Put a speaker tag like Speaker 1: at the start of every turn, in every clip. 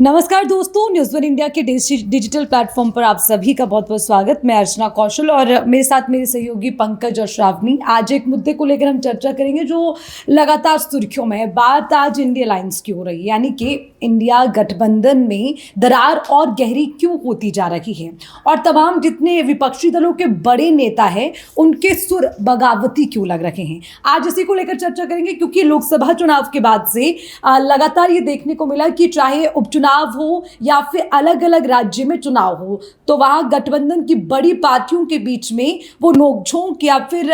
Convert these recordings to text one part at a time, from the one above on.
Speaker 1: नमस्कार दोस्तों, news one India के डिजिटल प्लेटफॉर्म पर आप सभी का बहुत बहुत स्वागत। मैं अर्चना कौशल और मेरे साथ मेरे सहयोगी पंकज और श्रावणी। आज एक मुद्दे को लेकर हम चर्चा करेंगे जो लगातार सुर्खियों में है। बात आज इंडिया अलायंस की हो रही है, यानी कि इंडिया गठबंधन में दरार और गहरी क्यों होती जा रही है और तमाम जितने विपक्षी दलों के बड़े नेता हैं उनके सुर बगावती क्यों लग रहे हैं। आज इसी को लेकर चर्चा करेंगे, क्योंकि लोकसभा चुनाव के बाद से लगातार ये देखने को मिला कि चाहे उपचुनाव हो या फिर अलग अलग राज्य में चुनाव हो, तो वहां गठबंधन की बड़ी पार्टियों के बीच में वो नोकझोंक या फिर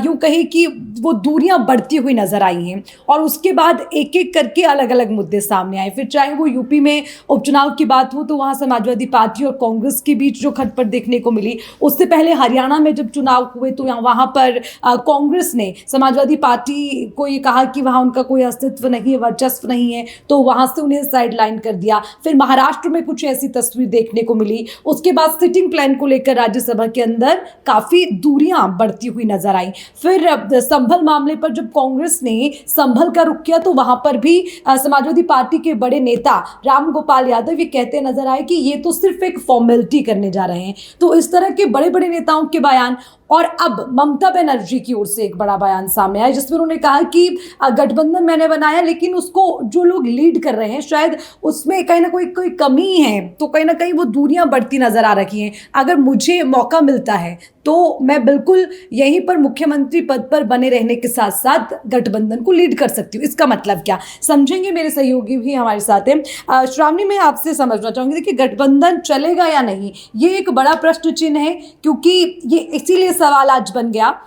Speaker 1: यूं कहे कि वो दूरियां बढ़ती हुई नजर आई हैं। और उसके बाद एक एक करके अलग अलग मुद्दे सामने आए। फिर चाहे वो यूपी में उपचुनाव की बात हो तो वहां समाजवादी पार्टी और कांग्रेस के बीच जो खटपट देखने को मिली, उससे पहले हरियाणा में जब चुनाव हुए तो वहां पर कांग्रेस ने समाजवादी पार्टी को ये कहा कि वहां उनका कोई अस्तित्व नहीं है, वर्चस्व नहीं है, तो वहां से उन्हें साइडलाइन कर दिया। फिर महाराष्ट्र में कुछ ऐसी तस्वीर देखने को मिली। उसके बाद सिटिंग प्लान को लेकर राज्यसभा के अंदर काफी दूरियां बढ़ती हुई नजर आई। फिर संभल मामले पर जब कांग्रेस ने संभल का रुख किया तो वहां पर भी समाजवादी पार्टी के बड़े नेता राम गोपाल यादव ये कहते नजर आए कि ये तो सिर्फ एक फॉर्मेलिटी करने जा रहे हैं। तो इस तरह के बड़े बड़े नेताओं के बयान, और अब ममता बनर्जी की ओर से एक बड़ा बयान सामने आया जिसमें उन्होंने कहा कि गठबंधन मैंने बनाया, लेकिन उसको जो लोग लीड कर रहे हैं शायद उसमें कहीं ना कोई कमी है, तो कहीं ना कहीं वो दूरियां बढ़ती नजर आ रही हैं। अगर मुझे मौका मिलता है तो मैं बिल्कुल यहीं पर मुख्यमंत्री पद पर बने रहने के साथ साथ गठबंधन को लीड कर सकती हूँ। इसका मतलब क्या, समझेंगे मेरे सहयोगी भी हमारे साथ हैं। श्रावणी, मैं आपसे समझना चाहूंगी, देखिए गठबंधन चलेगा या नहीं, ये एक बड़ा प्रश्न चिन्ह है, क्योंकि ये इसीलिए सवाल आज बन गया।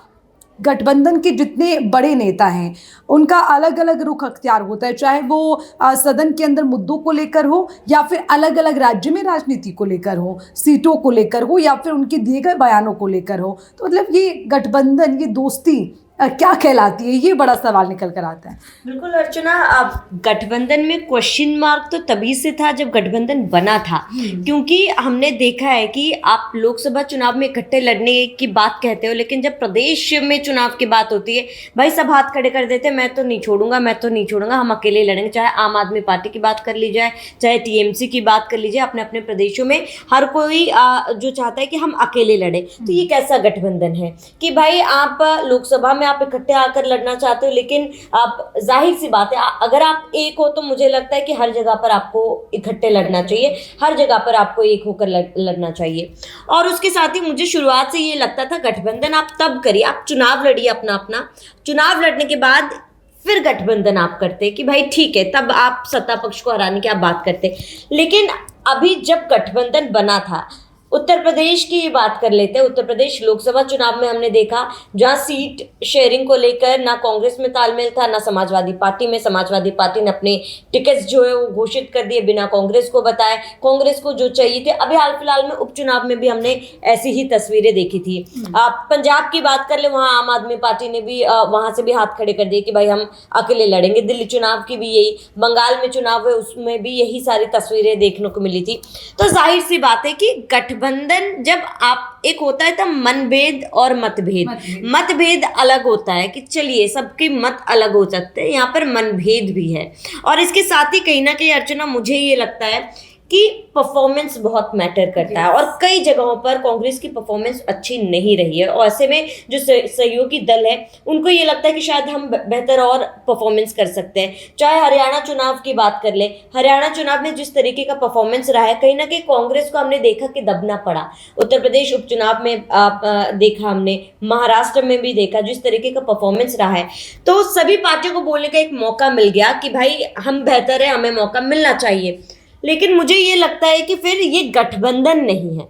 Speaker 1: गठबंधन के जितने बड़े नेता हैं उनका अलग अलग रुख अख्तियार होता है, चाहे वो सदन के अंदर मुद्दों को लेकर हो या फिर अलग अलग राज्य में राजनीति को लेकर हो, सीटों को लेकर हो या फिर उनके दिए गए बयानों को लेकर हो। तो मतलब ये गठबंधन, ये दोस्ती क्या कहलाती है, ये बड़ा सवाल निकल कर आता है।
Speaker 2: बिल्कुल अर्चना, अब गठबंधन में क्वेश्चन मार्क तो तभी से था जब गठबंधन बना था, क्योंकि हमने देखा है कि आप लोकसभा चुनाव में इकट्ठे लड़ने की बात कहते हो, लेकिन जब प्रदेश में चुनाव की बात होती है भाई सब हाथ खड़े कर देते, मैं तो नहीं छोड़ूंगा, मैं तो नहीं छोड़ूंगा, हम अकेले लड़ेंगे। चाहे आम आदमी पार्टी की बात कर ली जाए, चाहे टीएमसी की बात कर लीजिए, अपने अपने प्रदेशों में हर कोई जो चाहता है कि हम अकेले लड़े। तो ये कैसा गठबंधन है कि भाई आप लोकसभा में आप इकट्ठे आकर लड़ना चाहते हो, लेकिन आप जाहिर सी बात है अगर आप एक हो तो मुझे लगता है कि हर जगह पर आपको इकट्ठे लड़ना चाहिए, हर जगह पर आपको एक होकर लड़ना चाहिए। और उसके साथ ही मुझे शुरुआत से ये लगता था गठबंधन आप तब करिए, आप चुनाव लड़िए अपना अपना, चुनाव लड़ने के बाद फिर गठबंधन आप करते कि भाई ठीक है, तब आप सत्ता पक्ष को हराने की आप बात करते। लेकिन अभी जब गठबंधन बना था, उत्तर प्रदेश की बात कर लेते हैं। उत्तर प्रदेश लोकसभा चुनाव में हमने देखा जहां सीट शेयरिंग को लेकर ना कांग्रेस में तालमेल था, ना समाजवादी पार्टी में। समाजवादी पार्टी ने अपने टिकट्स जो है वो घोषित कर दिए बिना कांग्रेस को बताए, कांग्रेस को जो चाहिए थे। अभी हाल फिलहाल में उपचुनाव में भी हमने ऐसी ही तस्वीरें देखी थी। पंजाब की बात कर ले, वहां आम आदमी पार्टी ने भी वहां से भी हाथ खड़े कर दिए कि भाई हम अकेले लड़ेंगे। दिल्ली चुनाव की भी यही, बंगाल में चुनाव है उसमें भी यही सारी तस्वीरें देखने को मिली थी। तो जाहिर सी बात है कि गठबंधन जब आप एक होता है तब मनभेद और मतभेद अलग होता है कि चलिए सबके मत अलग हो सकते हैं, यहाँ पर मनभेद भी है। और इसके साथ ही कहीं ना कहीं अर्चना मुझे ये लगता है कि परफॉर्मेंस बहुत मैटर करता है, और कई जगहों पर कांग्रेस की परफॉर्मेंस अच्छी नहीं रही है, और ऐसे में जो सहयोगी दल है उनको ये लगता है कि शायद हम बेहतर और परफॉर्मेंस कर सकते हैं। चाहे हरियाणा चुनाव की बात कर ले, हरियाणा चुनाव में जिस तरीके का परफॉर्मेंस रहा है, कहीं ना कहीं कांग्रेस को हमने देखा कि दबना पड़ा। उत्तर प्रदेश उपचुनाव में देखा हमने, महाराष्ट्र में भी देखा जिस तरीके का परफॉर्मेंस रहा है। तो सभी पार्टियों को बोलने का एक मौका मिल गया कि भाई हम बेहतर है, हमें मौका मिलना चाहिए। लेकिन मुझे ये लगता है कि फिर ये गठबंधन नहीं है।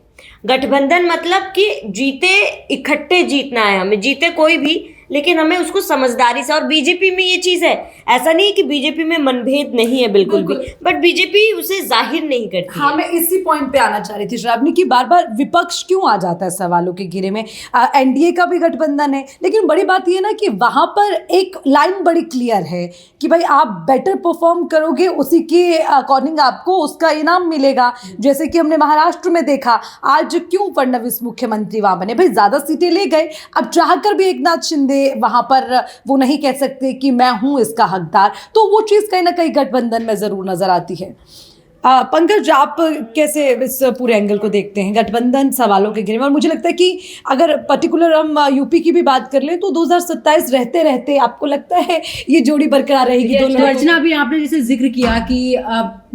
Speaker 2: गठबंधन मतलब कि जीते इकट्ठे जीतना है, हमें जीते कोई भी, लेकिन हमें उसको समझदारी से। और बीजेपी में ये चीज़ है, ऐसा नहीं है कि बीजेपी में मनभेद नहीं है बिल्कुल भी, बट बीजेपी उसे जाहिर नहीं करती।
Speaker 1: हाँ, मैं इसी पॉइंट पे आना चाह रही थी श्रावणी की, बार बार विपक्ष क्यों आ जाता है सवालों के घेरे में। एनडीए का भी गठबंधन है, लेकिन बड़ी बात ये ना कि वहां पर एक लाइन बड़ी क्लियर है कि भाई आप बेटर परफॉर्म करोगे, उसी के अकॉर्डिंग आपको उसका इनाम मिलेगा। जैसे कि हमने महाराष्ट्र में देखा, आज क्यों फडणवीस मुख्यमंत्री वहां बने, भाई ज्यादा सीटें ले गए। अब चाहकर भी एकनाथ शिंदे वहां पर वो नहीं कह सकते कि मैं हूं इसका हकदार, तो वो चीज कहीं ना कहीं गठबंधन में जरूर नजर आती है। पंकज, आप कैसे इस पूरे एंगल को देखते हैं गठबंधन सवालों के घेरे में? और मुझे लगता है कि अगर पर्टिकुलर हम यूपी की भी बात कर लें तो 2027 रहते रहते आपको लगता है ये जोड़ी बरकरार रहेगी दोनों?
Speaker 3: अर्चना, अभी आपने जैसे जिक्र किया कि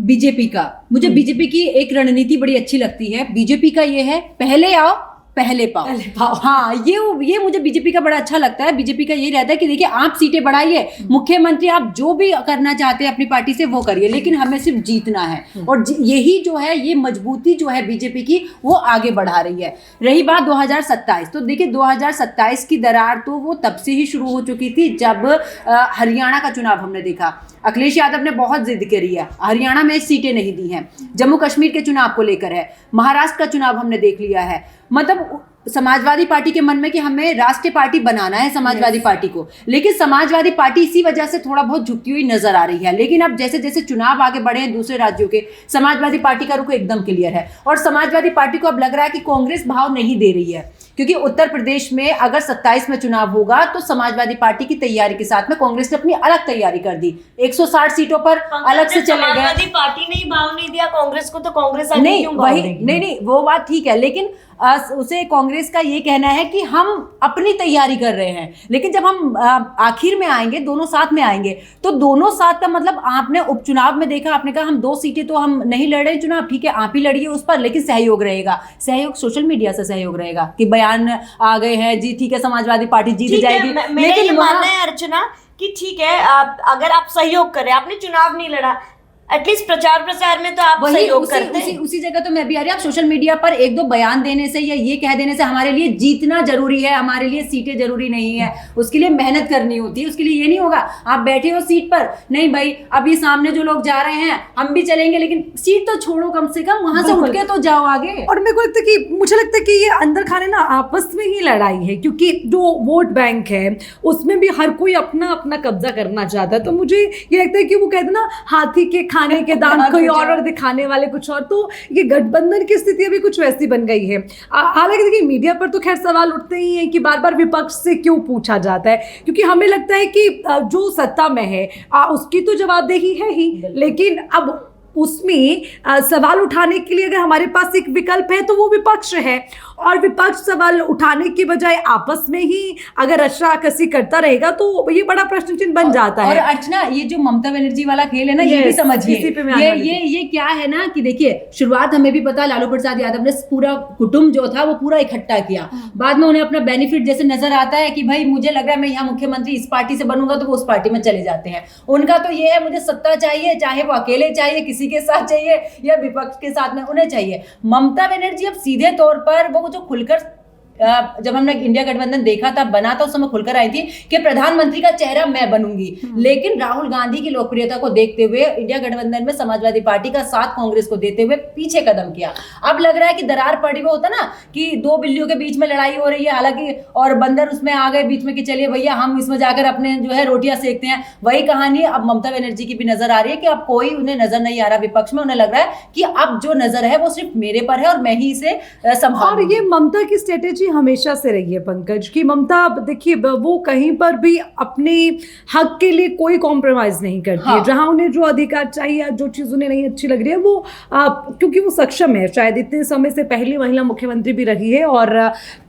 Speaker 3: बीजेपी का, मुझे बीजेपी की एक रणनीति बड़ी अच्छी लगती है। बीजेपी का ये है, पहले आओ पहले पाओ। हाँ, ये मुझे बीजेपी का बड़ा अच्छा लगता है। बीजेपी का यही रहता है कि देखिए, आप सीटें बढ़ाइए, मुख्यमंत्री आप जो भी करना चाहते हैं अपनी पार्टी से वो करिए, लेकिन हमें सिर्फ जीतना है। और यही जो है, ये मजबूती जो है बीजेपी की, वो आगे बढ़ा रही है। रही बात 2027, तो देखिए 2027 की दरार तो वो तब से ही शुरू हो चुकी थी जब हरियाणा का चुनाव हमने देखा। अखिलेश यादव ने बहुत जिद करी है, हरियाणा में सीटें नहीं दी हैं। जम्मू कश्मीर के चुनाव को लेकर है, महाराष्ट्र का चुनाव हमने देख लिया है। मतलब समाजवादी पार्टी के मन में कि हमें राष्ट्रीय पार्टी बनाना है समाजवादी पार्टी को, लेकिन समाजवादी पार्टी इसी वजह से थोड़ा बहुत झुकती हुई नजर आ रही है। लेकिन अब जैसे जैसे चुनाव आगे बढ़े हैं दूसरे राज्यों के, समाजवादी पार्टी का रुख एकदम क्लियर है। और समाजवादी पार्टी को अब लग रहा है कि कांग्रेस भाव नहीं दे रही है, क्योंकि उत्तर प्रदेश में अगर 27 में चुनाव होगा तो समाजवादी पार्टी की तैयारी के साथ में कांग्रेस ने अपनी अलग तैयारी कर दी। 160 सीटों पर अलग से चले गए।
Speaker 2: समाजवादी पार्टी ने ही भाव नहीं दिया कांग्रेस को, तो कांग्रेस आगे
Speaker 3: नहीं,
Speaker 2: क्यों भाव
Speaker 3: वही
Speaker 2: देगी?
Speaker 3: नहीं, वो बात ठीक है, लेकिन उसे कांग्रेस का ये कहना है कि हम अपनी तैयारी कर रहे हैं। लेकिन जब हम आखिर में आएंगे, दोनों साथ में आएंगे, तो दोनों साथ का मतलब आपने उपचुनाव में देखा, आपने कहा हम 2 सीटें तो हम नहीं लड़ रहे चुनाव, ठीक है आप ही लड़िए उस पर, लेकिन सहयोग रहेगा। सहयोग सोशल मीडिया से सहयोग रहेगा कि बयान आ गए हैं जी, ठीक है समाजवादी पार्टी जीत जाएगी।
Speaker 2: मेरा ये मानना है अर्चना कि ठीक है, अगर आप सहयोग करें, आपने चुनाव नहीं लड़ा, एटलीस्ट प्रचार प्रसार में तो आप सहयोग करते हैं।
Speaker 3: उसी जगह तो मैं भी आ रही हूँ। आप सोशल मीडिया पर 1-2 बयान देने से या ये कह देने से हमारे लिए जीतना जरूरी है, हमारे लिए सीटें जरूरी नहीं है। उसके लिए मेहनत करनी होती है। उसके लिए ये नहीं होगा आप बैठे हो सीट पर, नहीं भाई अब ये सामने जो लोग जा रहे हैं हम भी चलेंगे, लेकिन सीट तो छोड़ो, कम से कम वहां से उठ के तो जाओ आगे।
Speaker 1: और मेरे को लगता है कि मुझे लगता है कि ये अंदर खाने ना आपस में ही लड़ाई है, क्योंकि जो वोट बैंक है उसमें भी हर कोई अपना अपना कब्जा करना चाहता है। तो मुझे ये लगता है कि वो कहते हैं ना, हाथी के खाने के दांत कोई और दिखाने वाले कुछ और। तो ये गठबंधन की स्थिति अभी कुछ वैसी बन गई है। हालांकि देखिए, मीडिया पर तो खैर सवाल उठते ही हैं कि बार बार विपक्ष से क्यों पूछा जाता है, क्योंकि हमें लगता है कि जो सत्ता में है उसकी तो जवाबदेही है ही, लेकिन अब उसमें सवाल उठाने के लिए अगर हमारे पास एक विकल्प है तो वो विपक्ष है। और विपक्ष सवाल उठाने के बजाय आपस में ही अगर रस्साकसी करता रहेगा तो ये बड़ा प्रश्न चिन्ह बन जाता है।
Speaker 3: और अर्चना, ये जो ममता बनर्जी वाला खेल है ना, ये भी समझिए। ये क्या है ना कि देखिए, शुरुआत हमें भी पता, लालू प्रसाद यादव ने पूरा कुटुंब जो था वो पूरा इकट्ठा किया। बाद में उन्हें अपना बेनिफिट जैसे नजर आता है कि भाई मुझे लग रहा है मैं यहाँ मुख्यमंत्री इस पार्टी से बनूंगा, तो वो उस पार्टी में चले जाते हैं। उनका तो ये है, मुझे सत्ता चाहिए, चाहे वो अकेले चाहिए, किसी के साथ चाहिए या विपक्ष के साथ में उन्हें चाहिए। ममता बनर्जी अब सीधे तौर पर वो जो खुलकर, जब हमने इंडिया गठबंधन देखा था, बना था, उस समय खुलकर आई थी कि प्रधानमंत्री का चेहरा मैं बनूंगी। लेकिन राहुल गांधी की लोकप्रियता को देखते हुए इंडिया गठबंधन में समाजवादी पार्टी का साथ कांग्रेस को देते हुए पीछे कदम किया। अब लग रहा है कि दरार पड़ी, वो होता ना कि 2 बिल्लियों के बीच में लड़ाई हो रही है, हालांकि और बंदर उसमें आ गए बीच में कि चलिए भैया हम इसमें जाकर अपने जो है रोटियां सेकते हैं। वही कहानी अब ममता बनर्जी की भी नजर आ रही है कि अब कोई उन्हें नजर नहीं आ रहा विपक्ष में। उन्हें लग रहा है कि अब जो नजर है वो सिर्फ मेरे पर है और मैं ही इसे संभालूंगी।
Speaker 1: और ये ममता की स्ट्रेटेजी हमेशा से रही है पंकज, कि ममता देखिए वो कहीं पर भी अपने हक के लिए कोई कॉम्प्रोमाइज नहीं करती है। जहां उन्हें जो अधिकार चाहिए, जो चीज उन्हें नहीं अच्छी लग रही है, वो क्योंकि वो सक्षम है, शायद इतने समय से पहली महिला मुख्यमंत्री भी रही है और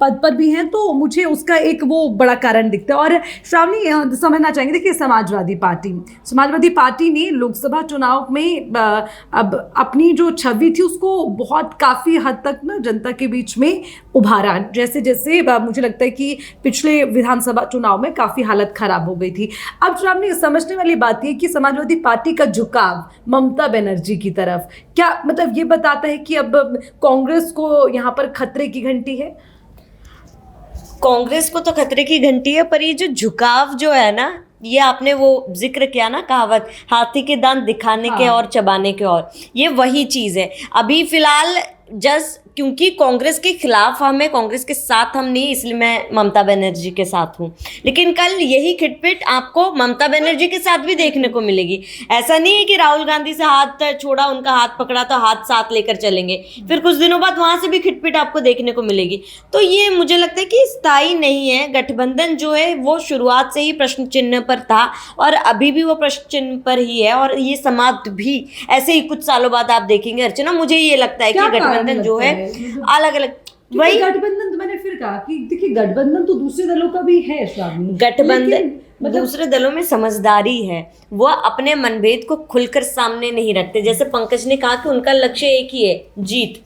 Speaker 1: पद पर भी हैं, तो मुझे उसका एक वो बड़ा कारण दिखता है। और श्रावणी समझना चाहेंगे, देखिए समाजवादी पार्टी ने लोकसभा चुनाव में अब अपनी जो छवि थी उसको बहुत काफी हद तक ना जनता के बीच में उभारा। जैसे जैसे मुझे लगता है कि पिछले विधानसभा चुनाव में काफी हालत खराब हो गई थी। अब श्रावणी, समझने वाली बात यह कि समाजवादी पार्टी का झुकाव ममता बनर्जी की तरफ क्या मतलब ये बताता है कि अब कांग्रेस को यहाँ पर खतरे की घंटी है?
Speaker 2: कांग्रेस को तो खतरे की घंटी है, पर ये जो झुकाव जो है ना, ये आपने वो जिक्र किया ना, कहावत हाथी के दांत दिखाने के और चबाने के और, ये वही चीज है। अभी फिलहाल जस्ट क्योंकि कांग्रेस के खिलाफ हम है, कांग्रेस के साथ हम नहीं, इसलिए मैं ममता बनर्जी के साथ हूँ। लेकिन कल यही खिटपिट आपको ममता बनर्जी के साथ भी देखने को मिलेगी। ऐसा नहीं है कि राहुल गांधी से हाथ छोड़ा, उनका हाथ पकड़ा तो हाथ साथ लेकर चलेंगे, फिर कुछ दिनों बाद वहां से भी खिटपिट आपको देखने को मिलेगी। तो ये मुझे लगता है कि स्थायी नहीं है। गठबंधन जो है वो शुरुआत से ही प्रश्न चिन्ह पर था और अभी भी वो प्रश्न चिन्ह पर ही है, और ये समाप्त भी ऐसे ही कुछ सालों बाद आप देखेंगे। अर्चना, मुझे ये लगता है कि गठबंधन जो है अलग अलग,
Speaker 1: वही गठबंधन तो मैंने फिर कहा कि देखिए गठबंधन तो दूसरे दलों का भी है श्रावणी।
Speaker 2: गठबंधन दूसरे दलों में समझदारी है, वो अपने मनभेद को खुलकर सामने नहीं रखते। जैसे पंकज ने कहा कि उनका लक्ष्य एक ही है, जीत।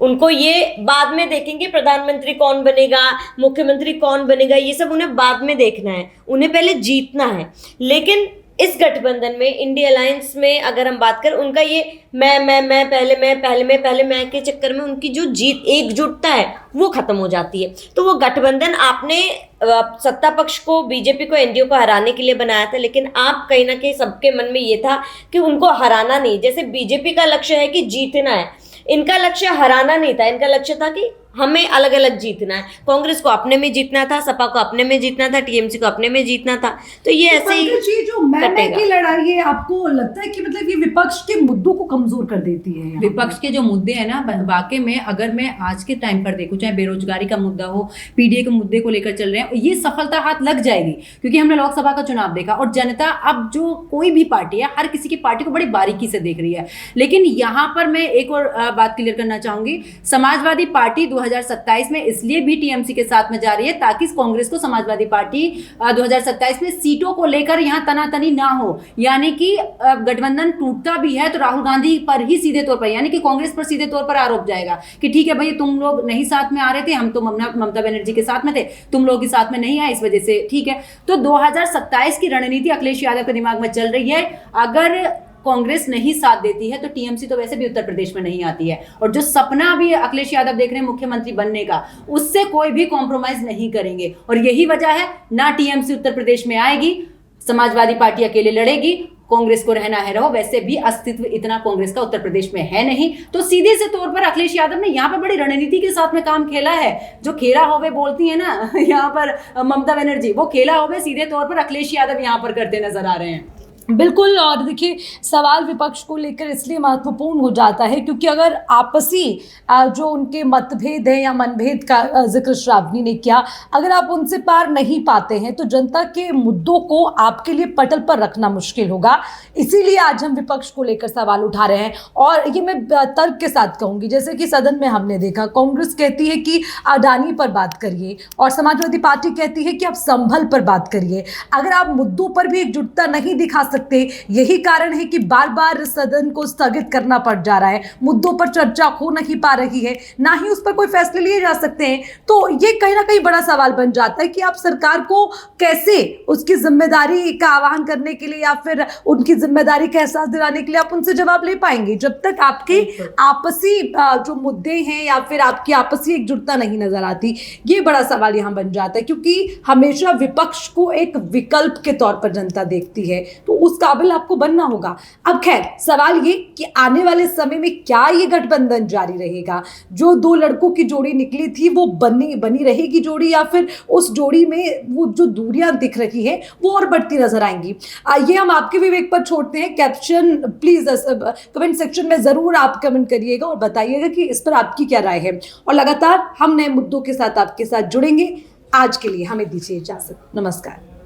Speaker 2: उनको ये बाद में देखेंगे प्रधानमंत्री कौन बनेगा, मुख्यमंत्री कौन बनेगा, ये सब उन्हें बाद में देखना है, उन्हें पहले जीतना है। लेकिन इस गठबंधन में, इंडिया अलायंस में अगर हम बात करें, उनका ये मैं पहले मैं के चक्कर में उनकी जो जीत, एकजुटता है, वो खत्म हो जाती है। तो वो गठबंधन आपने सत्ता पक्ष को, बीजेपी को, एनडीए को हराने के लिए बनाया था, लेकिन आप कहीं ना कहीं सबके मन में ये था कि उनको हराना नहीं। जैसे बीजेपी का लक्ष्य है कि जीतना है, इनका लक्ष्य हराना नहीं था, इनका लक्ष्य था कि हमें अलग अलग जीतना है। कांग्रेस को अपने में जीतना था, सपा को अपने में जीतना था, टीएमसी को अपने में जीतना था। तो ये ऐसे ही
Speaker 1: जो मैं की लड़ाई है, आपको लगता है कि मतलब ये विपक्ष के मुद्दों को कमजोर कर देती है?
Speaker 3: विपक्ष के जो मुद्दे हैं ना, वाकई में अगर मैं आज के टाइम पर देखूं, चाहे बेरोजगारी का मुद्दा हो, पीडीए के मुद्दे को लेकर चल रहे हैं, ये सफलता हाथ लग जाएगी। क्योंकि हमने लोकसभा का चुनाव देखा और जनता अब जो कोई भी पार्टी है, हर किसी की पार्टी को बड़ी बारीकी से देख रही है। लेकिन यहाँ पर मैं एक और बात क्लियर करना चाहूंगी, समाजवादी पार्टी 2027 में इसलिए भी टीएमसी के साथ में जा रही है ताकि कांग्रेस को समाजवादी पार्टी 2027 में सीटों को लेकर यहां तनातनी ना हो। यानी कि गठबंधन टूटता भी है तो राहुल गांधी पर ही सीधे तौर पर, यानी कि कांग्रेस पर सीधे तौर पर आरोप जाएगा कि ठीक है भाई, तुम लोग नहीं साथ में आ रहे थे, हम तो ममता बनर्जी के साथ में थे, तुम लोग ही साथ में नहीं आए, इस वजह से ठीक है। तो 2027 की रणनीति अखिलेश यादव के दिमाग में चल रही है। अगर कांग्रेस नहीं साथ देती है तो टीएमसी तो वैसे भी उत्तर प्रदेश में नहीं आती है, और जो सपना भी अखिलेश यादव देख रहे हैं मुख्यमंत्री बनने का, उससे कोई भी कॉम्प्रोमाइज नहीं करेंगे। और यही वजह है, ना टीएमसी उत्तर प्रदेश में आएगी, समाजवादी पार्टी अकेले लड़ेगी, कांग्रेस को रहना है रहो। वैसे भी अस्तित्व इतना कांग्रेस का उत्तर प्रदेश में है नहीं, तो सीधे से तौर पर अखिलेश यादव ने यहाँ पर बड़ी रणनीति के साथ में काम खेला है। जो खेला होवे बोलती है ना यहाँ पर ममता बनर्जी, वो खेला होवे सीधे तौर पर अखिलेश यादव यहाँ पर करते नजर आ रहे हैं।
Speaker 1: बिल्कुल। और देखिए, सवाल विपक्ष को लेकर इसलिए महत्वपूर्ण हो जाता है क्योंकि अगर आपसी जो उनके मतभेद है या मनभेद का जिक्र श्रावणी ने किया, अगर आप उनसे पार नहीं पाते हैं तो जनता के मुद्दों को आपके लिए पटल पर रखना मुश्किल होगा। इसीलिए आज हम विपक्ष को लेकर सवाल उठा रहे हैं। और ये मैं तर्क के साथ कहूँगी, जैसे कि सदन में हमने देखा, कांग्रेस कहती है कि अडानी पर बात करिए और समाजवादी पार्टी कहती है कि आप संभल पर बात करिए। अगर आप मुद्दों पर भी एकजुटता नहीं दिखा सकते, यही कारण है कि बार बार सदन को स्थगित करना पड़ जा रहा है, मुद्दों पर चर्चा हो नहीं पा रही है, ना ही उस पर कोई फैसले लिए जा सकते हैं। तो ये कहीं ना कहीं बड़ा सवाल बन जाता है कि आप सरकार को कैसे उसकी जिम्मेदारी का आह्वान करने के लिए या फिर उनकी जिम्मेदारी का एहसास दिलाने के लिए आप उनसे जवाब ले पाएंगे, जब तक आपके आपसी जो मुद्दे हैं या फिर आपकी आपसी एकजुटता नहीं नजर आती। ये बड़ा सवाल यहाँ बन जाता है क्योंकि हमेशा विपक्ष को एक विकल्प के तौर पर जनता देखती है, तो उस काबिल आपको बनना होगा। अब खैर, सवाल ये कि आने वाले समय में क्या ये गठबंधन जारी रहेगा? जो दो लड़कों की जोड़ी निकली थी वो बनी रहेगी जोड़ी, या फिर उस जोड़ी में वो जो दूरियां दिख रही है वो और बढ़ती नजर आएंगी? ये हम आपके विवेक पर छोड़ते हैं। कैप्शन प्लीज कमेंट सेक्शन में जरूर आप कमेंट करिएगा और बताइएगा कि इस पर आपकी क्या राय है, और लगातार हम नए मुद्दों के साथ आपके साथ जुड़ेंगे। आज के लिए हमें दीजिए इजाजत। नमस्कार।